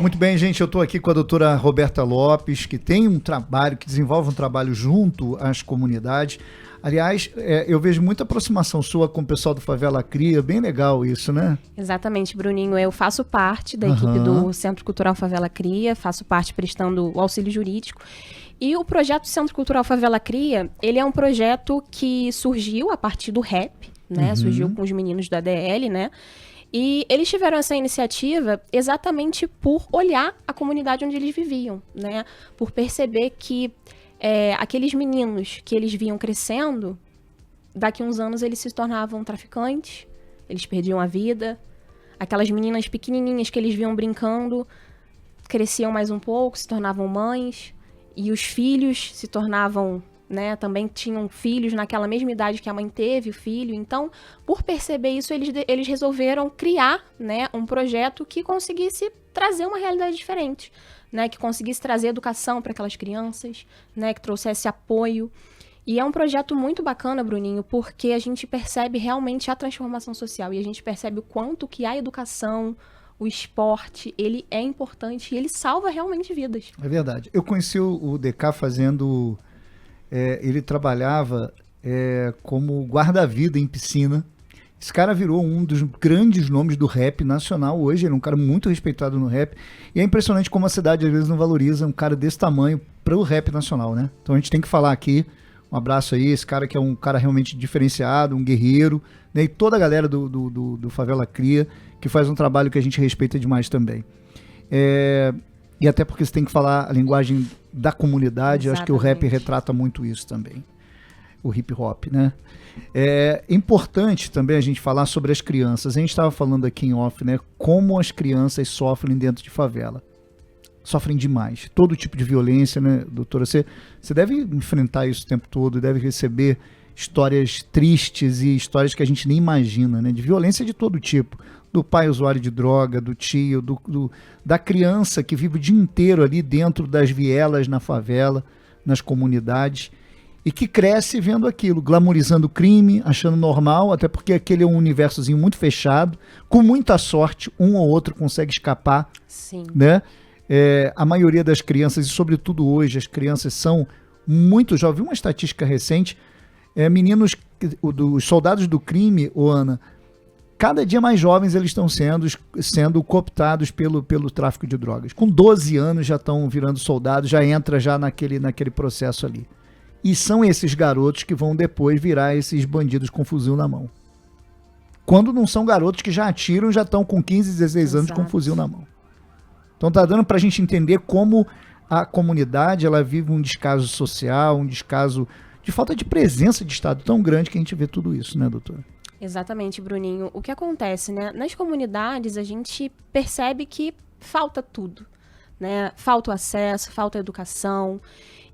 Muito bem, gente, eu estou aqui com a doutora Roberta Lopes, que tem um trabalho, que desenvolve um trabalho junto às comunidades. Aliás, eu vejo muita aproximação sua com o pessoal do Favela Cria, bem legal isso, né? Exatamente, Bruninho. Eu faço parte da equipe do Centro Cultural Favela Cria, faço parte prestando o auxílio jurídico. E o projeto Centro Cultural Favela Cria, ele é um projeto que surgiu a partir do rap, né? Surgiu com os meninos do ADL, né? E eles tiveram essa iniciativa exatamente por olhar a comunidade onde eles viviam, né? Por perceber que aqueles meninos que eles viam crescendo, daqui a uns anos eles se tornavam traficantes, eles perdiam a vida. Aquelas meninas pequenininhas que eles viam brincando, cresciam mais um pouco, se tornavam mães. E os filhos se tornavam, né, também tinham filhos naquela mesma idade que a mãe teve o filho. Então, por perceber isso, eles resolveram criar, né, um projeto que conseguisse trazer uma realidade diferente, né, que conseguisse trazer educação para aquelas crianças, né, que trouxesse apoio. E é um projeto muito bacana, Bruninho, porque a gente percebe realmente a transformação social e a gente percebe o quanto que a educação, o esporte, ele é importante e ele salva realmente vidas. É verdade. Eu conheci o DK fazendo... ele trabalhava como guarda-vida em piscina. Esse cara virou um dos grandes nomes do rap nacional hoje. Ele é um cara muito respeitado no rap. E é impressionante como a cidade às vezes não valoriza um cara desse tamanho para o rap nacional, né? Então a gente tem que falar aqui. Um abraço aí, esse cara que é um cara realmente diferenciado, um guerreiro, né? E toda a galera do Favela Cria, que faz um trabalho que a gente respeita demais também. E até porque você tem que falar a linguagem da comunidade. Exatamente. Acho que o rap retrata muito isso também. O hip hop, né? É importante também a gente falar sobre as crianças. A gente estava falando aqui em off, né? Como as crianças sofrem dentro de favela. Sofrem demais. Todo tipo de violência, né, doutora? Você deve enfrentar isso o tempo todo, deve receber histórias tristes e histórias que a gente nem imagina, né? De violência de todo tipo. Do pai usuário de droga, do tio, da criança que vive o dia inteiro ali dentro das vielas, na favela, nas comunidades, e que cresce vendo aquilo, glamorizando o crime, achando normal, até porque aquele é um universozinho muito fechado. Com muita sorte, um ou outro consegue escapar. Sim. Né? A maioria das crianças, e sobretudo hoje, as crianças são muito jovens. Uma estatística recente, meninos, os soldados do crime, Ana, cada dia mais jovens eles estão sendo cooptados pelo tráfico de drogas. Com 12 anos já estão virando soldados, já entra já naquele processo ali. E são esses garotos que vão depois virar esses bandidos com fuzil na mão. Quando não são garotos que já atiram, já estão com 15, 16 anos com fuzil na mão. Então tá dando pra gente entender como a comunidade ela vive um descaso social, um descaso de falta de presença de Estado tão grande que a gente vê tudo isso, né, doutora? Exatamente, Bruninho. O que acontece, né? Nas comunidades a gente percebe que falta tudo, né? Falta o acesso, falta a educação.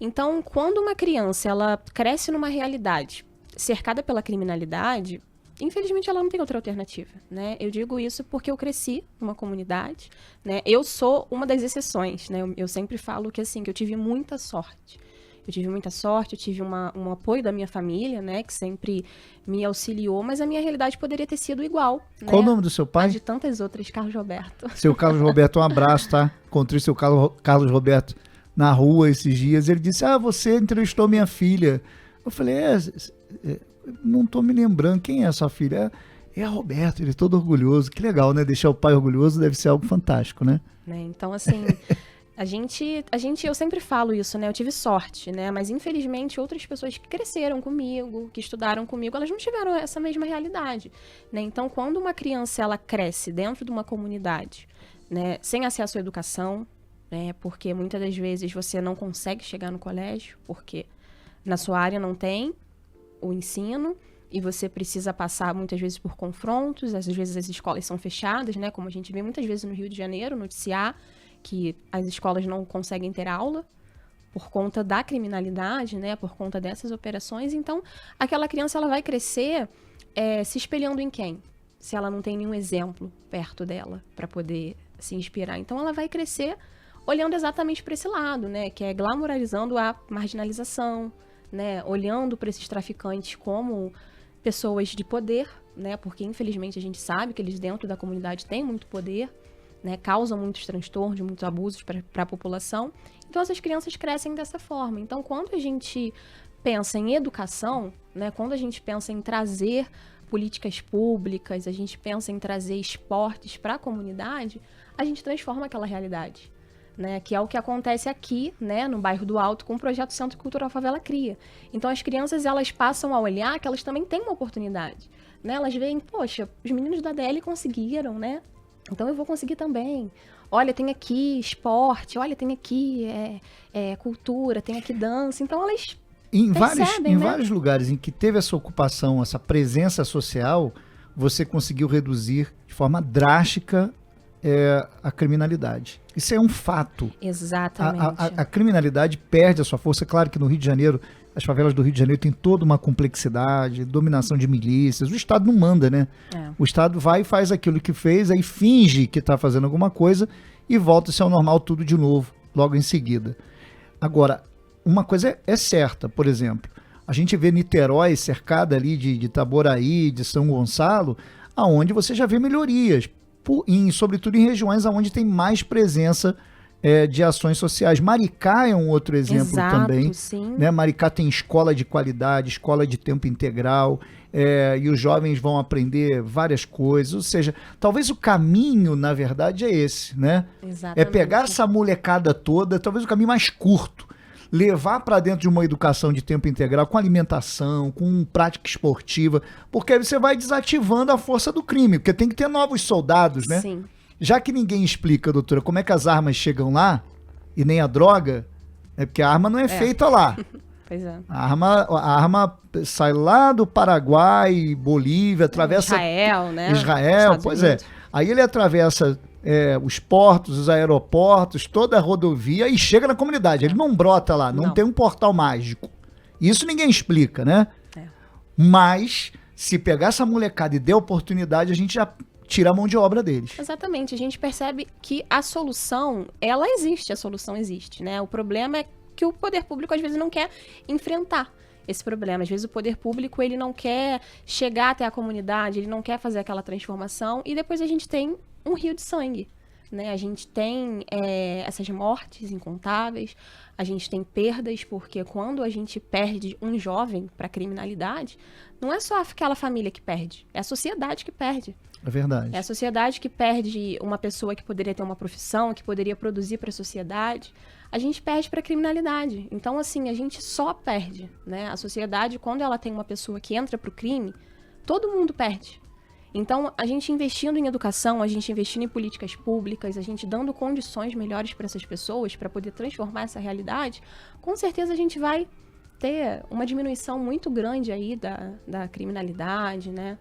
Então, quando uma criança ela cresce numa realidade cercada pela criminalidade, infelizmente ela não tem outra alternativa, né? Eu digo isso porque eu cresci numa comunidade, né? Eu sou uma das exceções, né? Eu sempre falo que assim, que eu tive muita sorte. Eu tive um apoio da minha família, né? Que sempre me auxiliou, mas a minha realidade poderia ter sido igual. Qual o nome do seu pai? A de tantas outras, Carlos Roberto. Seu Carlos Roberto, um abraço, tá? Encontrei seu Carlos Roberto na rua esses dias. Ele disse, você entrevistou minha filha. Eu falei, não tô me lembrando, quem é a sua filha? É a Roberto, ele é todo orgulhoso. Que legal, né? Deixar o pai orgulhoso deve ser algo fantástico, né? Então, assim, eu sempre falo isso, né? Eu tive sorte, né? Mas, infelizmente, outras pessoas que cresceram comigo, que estudaram comigo, elas não tiveram essa mesma realidade, né? Então, quando uma criança, ela cresce dentro de uma comunidade, né? Sem acesso à educação, né? Porque muitas das vezes você não consegue chegar no colégio, porque na sua área não tem o ensino e você precisa passar muitas vezes por confrontos, às vezes as escolas são fechadas, né? Como a gente vê muitas vezes no Rio de Janeiro, noticiar que as escolas não conseguem ter aula por conta da criminalidade, né? Por conta dessas operações. Então, aquela criança ela vai crescer se espelhando em quem? Se ela não tem nenhum exemplo perto dela para poder se inspirar. Então, ela vai crescer olhando exatamente para esse lado, né? Que é glamorizando a marginalização, né? Olhando para esses traficantes como pessoas de poder, né? Porque, infelizmente, a gente sabe que eles dentro da comunidade têm muito poder. né, causam muitos transtornos, muitos abusos para a população. Então, essas crianças crescem dessa forma. Então, quando a gente pensa em educação, né, quando a gente pensa em trazer políticas públicas, a gente pensa em trazer esportes para a comunidade, a gente transforma aquela realidade, né, que é o que acontece aqui, né, no bairro do Alto, com o projeto Centro Cultural Favela Cria. Então, as crianças, elas passam a olhar que elas também têm uma oportunidade, né, elas veem, poxa, os meninos da DL conseguiram, né, então eu vou conseguir também. Olha, tem aqui esporte, olha, tem aqui cultura, tem aqui dança. Então, elas em percebem, vários lugares em que teve essa ocupação, essa presença social, você conseguiu reduzir de forma drástica a criminalidade. Isso é um fato. Exatamente. A criminalidade perde a sua força. Claro que no Rio de Janeiro, as favelas do Rio de Janeiro têm toda uma complexidade, dominação de milícias. O Estado não manda, né? O Estado vai e faz aquilo que fez, aí finge que está fazendo alguma coisa e volta-se ao normal tudo de novo, logo em seguida. Agora, uma coisa é certa, por exemplo, a gente vê Niterói cercada ali de Itaboraí, de São Gonçalo, aonde você já vê melhorias, sobretudo em regiões onde tem mais presença de ações sociais. Maricá é um outro exemplo. Exato, também. Sim. Né? Maricá tem escola de qualidade, escola de tempo integral, e os jovens vão aprender várias coisas. Ou seja, talvez o caminho, na verdade, é esse, né? Exatamente. É pegar essa molecada toda, talvez o caminho mais curto, levar para dentro de uma educação de tempo integral, com alimentação, com prática esportiva, porque aí você vai desativando a força do crime, porque tem que ter novos soldados, né? Sim. Já que ninguém explica, doutora, como é que as armas chegam lá, e nem a droga, porque a arma não é feita lá. Pois é. A arma sai lá do Paraguai, Bolívia, atravessa... Israel, né? Israel, pois é. Aí ele atravessa os portos, os aeroportos, toda a rodovia e chega na comunidade. Ele não brota lá, não tem um portal mágico. Isso ninguém explica, né? Mas, se pegar essa molecada e der oportunidade, a gente já tira a mão de obra deles. Exatamente. A gente percebe que a solução, ela existe, a solução existe, né? O problema é que o poder público, às vezes, não quer enfrentar esse problema. Às vezes, o poder público, ele não quer chegar até a comunidade, ele não quer fazer aquela transformação, e depois a gente tem um rio de sangue, né? A gente tem essas mortes incontáveis, a gente tem perdas, porque quando a gente perde um jovem para a criminalidade, não é só aquela família que perde, é a sociedade que perde. É verdade. É a sociedade que perde uma pessoa que poderia ter uma profissão, que poderia produzir para a sociedade. A gente perde para a criminalidade. Então, assim, a gente só perde, né? A sociedade, quando ela tem uma pessoa que entra para o crime, todo mundo perde. Então, a gente investindo em educação, a gente investindo em políticas públicas, a gente dando condições melhores para essas pessoas, para poder transformar essa realidade, com certeza a gente vai ter uma diminuição muito grande aí da criminalidade, né?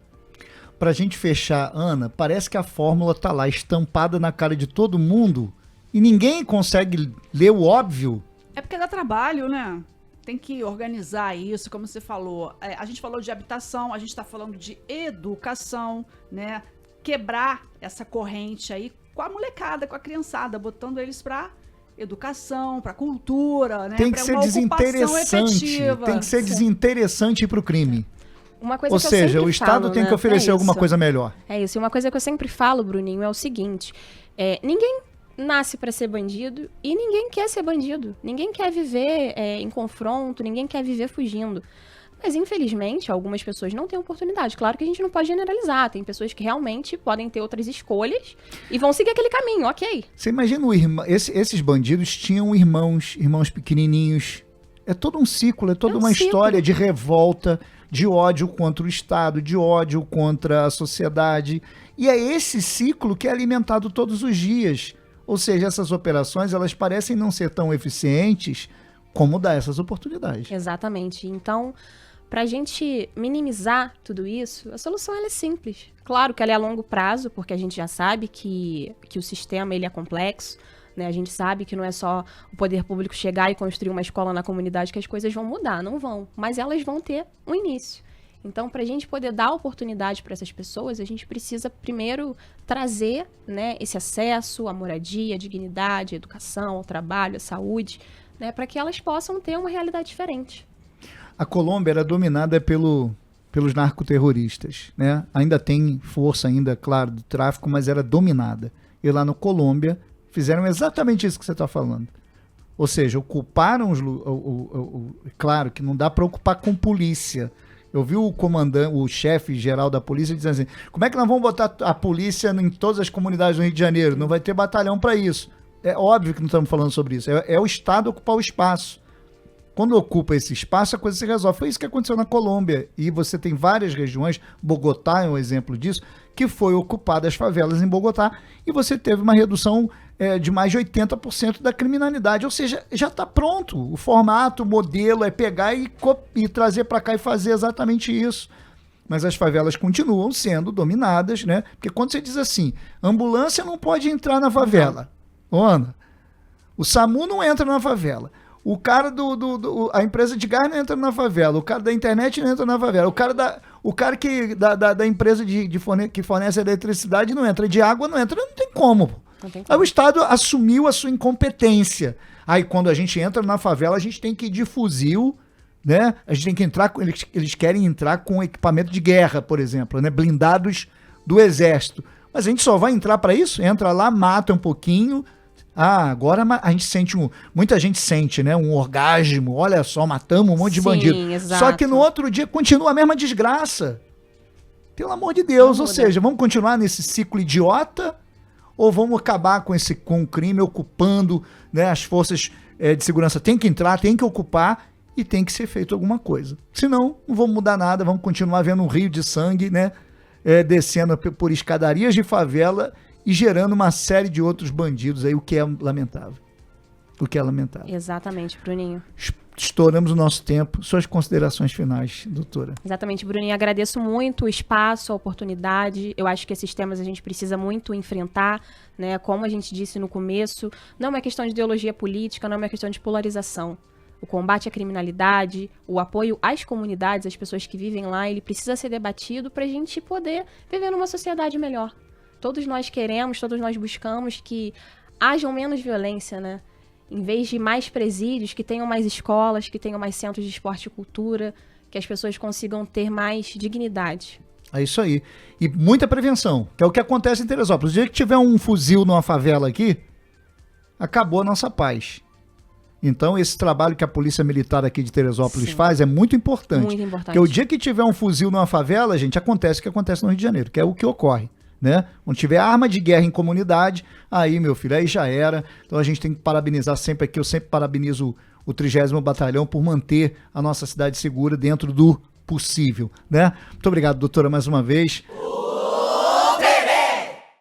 Pra gente fechar, Ana, parece que a fórmula tá lá estampada na cara de todo mundo e ninguém consegue ler o óbvio. É porque dá trabalho, né? Tem que organizar isso, como você falou. A gente falou de habitação, a gente está falando de educação, né? Quebrar essa corrente aí com a molecada, com a criançada, botando eles para educação, para cultura, né? Tem que ser desinteressante. Tem que ser desinteressante para o crime. Uma coisa Ou que seja, eu sempre o Estado falo, tem né? que oferecer alguma coisa melhor. É isso. E uma coisa que eu sempre falo, Bruninho, é o seguinte: ninguém nasce para ser bandido e ninguém quer ser bandido. Ninguém quer viver em confronto, ninguém quer viver fugindo. Mas, infelizmente, algumas pessoas não têm oportunidade. Claro que a gente não pode generalizar. Tem pessoas que realmente podem ter outras escolhas e vão seguir aquele caminho, ok. Você imagina esses bandidos tinham irmãos pequenininhos. É todo um ciclo, é toda uma história de revolta, de ódio contra o Estado, de ódio contra a sociedade. E é esse ciclo que é alimentado todos os dias. Ou seja, essas operações, elas parecem não ser tão eficientes como dar essas oportunidades. Exatamente. Então, para a gente minimizar tudo isso, a solução ela é simples. Claro que ela é a longo prazo, porque a gente já sabe que o sistema ele é complexo, né? A gente sabe que não é só o poder público chegar e construir uma escola na comunidade que as coisas vão mudar, não vão. Mas elas vão ter um início. Então, para a gente poder dar oportunidade para essas pessoas, a gente precisa primeiro trazer, né, esse acesso à moradia, à dignidade, à educação, ao trabalho, à saúde, né, para que elas possam ter uma realidade diferente. A Colômbia era dominada pelos narcoterroristas, né? Ainda tem força, ainda, claro, do tráfico, mas era dominada. e lá na Colômbia fizeram exatamente isso que você está falando. Ou seja, ocuparam claro que não dá para ocupar com polícia. Eu vi o comandante, o chefe geral da polícia dizendo assim, como é que nós vamos botar a polícia em todas as comunidades do Rio de Janeiro? Não vai ter batalhão para isso. É óbvio que não estamos falando sobre isso. É o Estado ocupar o espaço. Quando ocupa esse espaço, a coisa se resolve. Foi isso que aconteceu na Colômbia. E você tem várias regiões, Bogotá é um exemplo disso, que foi ocupada as favelas em Bogotá e você teve uma redução de mais de 80% da criminalidade. Ou seja, já está pronto. O formato, o modelo é pegar e trazer para cá e fazer exatamente isso. Mas as favelas continuam sendo dominadas, né? Porque quando você diz assim, ambulância não pode entrar na favela. Ana, o SAMU não entra na favela. O cara a empresa de gás não entra na favela. O cara da internet não entra na favela. O cara que da empresa que fornece eletricidade não entra. De água não entra. Não tem como. Aí o Estado assumiu a sua incompetência. Aí quando a gente entra na favela, a gente tem que ir de fuzil, né? A gente tem que entrar, eles querem entrar com equipamento de guerra, por exemplo, né? Blindados do exército. Mas a gente só vai entrar para isso? Entra lá, mata um pouquinho. Agora a gente sente muita gente sente, né? Um orgasmo. Olha só, matamos um monte de bandido. Exato. Só que no outro dia continua a mesma desgraça. Pelo amor de Deus. Ou seja, vamos continuar nesse ciclo idiota ou vamos acabar com o crime ocupando, né, as forças de segurança? Tem que entrar, tem que ocupar e tem que ser feito alguma coisa. Senão, não vamos mudar nada, vamos continuar vendo um rio de sangue, né? Descendo por escadarias de favela e gerando uma série de outros bandidos aí, o que é lamentável. Exatamente, Bruninho. Estouramos o nosso tempo. Suas considerações finais, doutora. Exatamente, Bruninho. Agradeço muito o espaço, a oportunidade. Eu acho que esses temas a gente precisa muito enfrentar, né? Como a gente disse no começo, não é uma questão de ideologia política, não é uma questão de polarização. O combate à criminalidade, o apoio às comunidades, às pessoas que vivem lá, ele precisa ser debatido para a gente poder viver numa sociedade melhor. Todos nós queremos, todos nós buscamos que hajam menos violência, né? Em vez de mais presídios, que tenham mais escolas, que tenham mais centros de esporte e cultura, que as pessoas consigam ter mais dignidade. É isso aí. E muita prevenção, que é o que acontece em Teresópolis. O dia que tiver um fuzil numa favela aqui, acabou a nossa paz. Então, esse trabalho que a Polícia Militar aqui de Teresópolis faz é muito importante. Muito importante. Porque o dia que tiver um fuzil numa favela, gente, acontece o que acontece no Rio de Janeiro, que é o que ocorre. Né? Onde tiver arma de guerra em comunidade, aí, meu filho, aí já era. Então a gente tem que parabenizar sempre aqui, eu sempre parabenizo o 30º Batalhão por manter a nossa cidade segura dentro do possível, né? Muito obrigado, doutora, mais uma vez.